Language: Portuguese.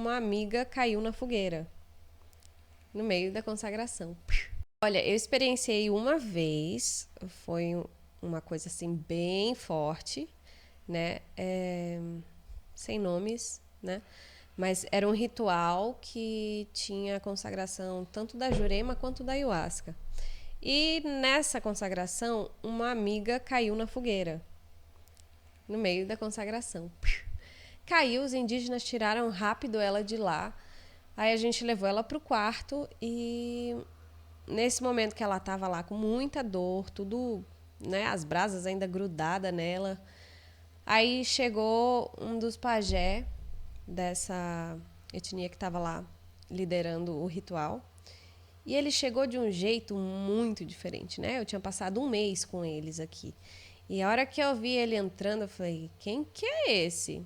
uma amiga caiu na fogueira, no meio da consagração. Olha, eu experienciei uma vez, foi uma coisa assim bem forte, né? Sem nomes, né? Mas era um ritual que tinha a consagração tanto da Jurema quanto da Ayahuasca. E nessa consagração, uma amiga caiu na fogueira, no meio da consagração. Caiu, os indígenas tiraram rápido ela de lá. Aí a gente levou ela pro quarto e nesse momento que ela tava lá com muita dor, tudo, né, as brasas ainda grudadas nela. Aí chegou um dos pajé dessa etnia que tava lá liderando o ritual. E ele chegou de um jeito muito diferente, né? Eu tinha passado um mês com eles aqui. E a hora que eu vi ele entrando, eu falei, quem que é esse?